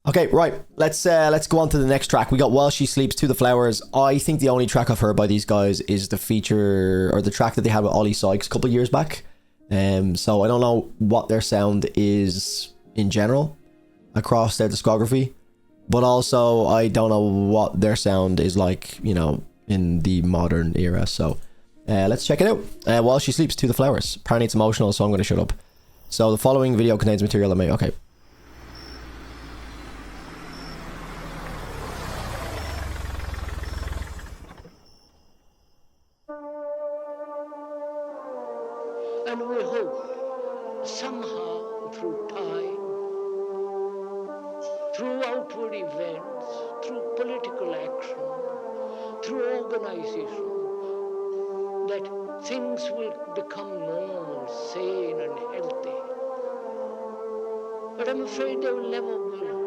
Okay, right. Let's go on to the next track. We got While She Sleeps to the Flowers. I think the only track I've heard by these guys is the feature or the track that they had with Ollie Sykes a couple of years back. So I don't know what their sound is in general across their discography, but also I don't know what their sound is like, you know, in the modern era. So let's check it out. While She Sleeps to the Flowers. Apparently it's emotional, so I'm going to shut up. So the following video contains material that may... Okay. And we hope somehow through time, through outward events, through political action, through organization, that things will become normal, sane and healthy. But I'm afraid they will never will.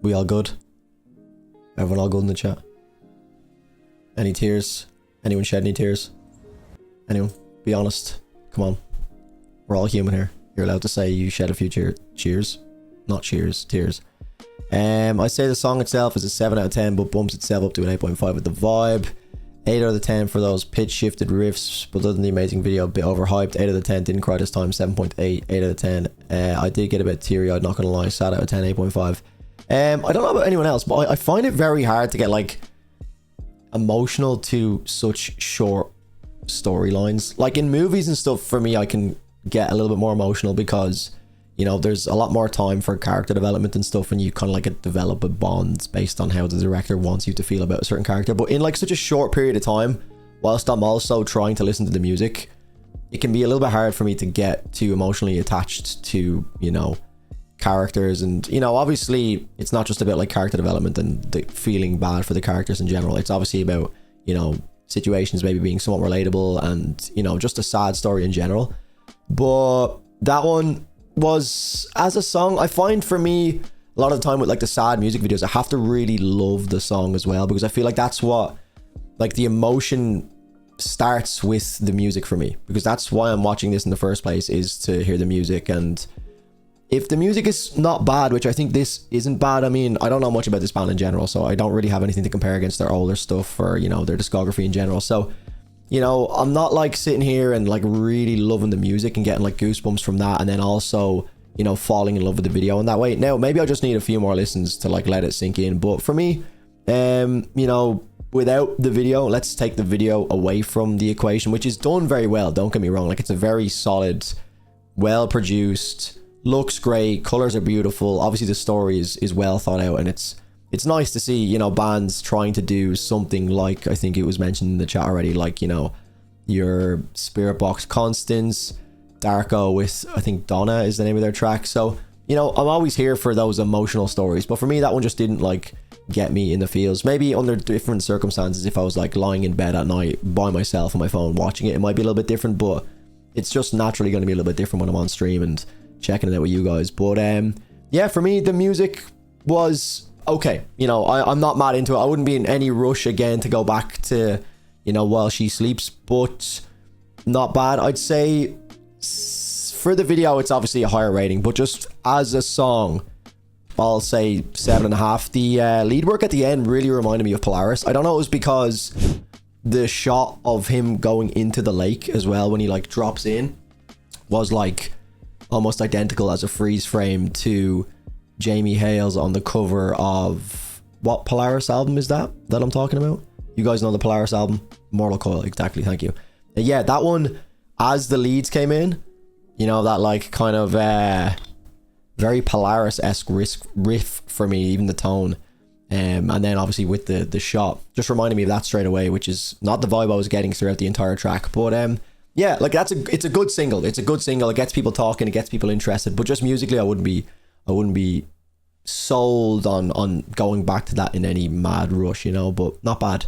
We all good? Everyone all good in the chat? Any tears? Anyone shed any tears? Anyone? Be honest. Come on. We're all human here. You're allowed to say you shed a few cheers. Not cheers, tears. I'd say the song itself is a 7 out of 10, but bumps itself up to an 8.5 with the vibe. 8 out of 10 for those pitch shifted riffs, but other than the amazing video, a bit overhyped. 8 out of 10, didn't cry this time, 7.8. 8 out of 10. I did get a bit teary eyed, not gonna lie. Sad out of 10, 8.5. I don't know about anyone else, but I find it very hard to get like emotional to such short storylines. Like in movies and stuff, for me, I can get a little bit more emotional because, you know, there's a lot more time for character development and stuff, and you kind of like develop a bond based on how the director wants you to feel about a certain character. But in like such a short period of time, whilst I'm also trying to listen to the music, it can be a little bit hard for me to get too emotionally attached to, you know, characters. And, you know, obviously it's not just about like character development and the feeling bad for the characters in general. It's obviously about, you know, situations maybe being somewhat relatable and, you know, just a sad story in general. But that one was, as a song, I find for me a lot of the time with like the sad music videos, I have to really love the song as well, because I feel like that's what, like, the emotion starts with the music for me, because that's why I'm watching this in the first place, is to hear the music. And if the music is not bad, which I think this isn't bad, I mean, I don't know much about this band in general, so I don't really have anything to compare against their older stuff or, you know, their discography in general. So, you know, I'm not like sitting here and like really loving the music and getting like goosebumps from that, and then also, you know, falling in love with the video in that way. Now, maybe I just need a few more listens to like let it sink in. But for me, you know, without the video, let's take the video away from the equation, which is done very well, don't get me wrong. Like, it's a very solid, well produced, looks great, colors are beautiful, obviously the story is well thought out, and it's nice to see, you know, bands trying to do something like, I think it was mentioned in the chat already, like, you know, your Spirit Box Constance, Darko with, I think Donna is the name of their track. So, you know, I'm always here for those emotional stories, but for me that one just didn't like get me in the feels. Maybe under different circumstances, if I was like lying in bed at night by myself on my phone watching it, it might be a little bit different, but it's just naturally going to be a little bit different when I'm on stream and checking it out with you guys. But yeah, for me the music was okay. You know, I'm not mad into it. I wouldn't be in any rush again to go back to, you know, While She Sleeps, but not bad. I'd say for the video it's obviously a higher rating, but just as a song I'll say 7.5. The lead work at the end really reminded me of Polaris. I don't know, it was because the shot of him going into the lake as well when he like drops in was like almost identical as a freeze frame to Jamie Hales on the cover of, what Polaris album is that I'm talking about? You guys know the Polaris album? Mortal Coil, exactly, thank you. Yeah, that one, as the leads came in, you know, that like kind of very Polaris-esque riff for me, even the tone. And then obviously with the shot, just reminded me of that straight away, which is not the vibe I was getting throughout the entire track. But yeah, like it's a good single. It's a good single. It gets people talking, it gets people interested. But just musically, I wouldn't be sold on going back to that in any mad rush, you know. But not bad.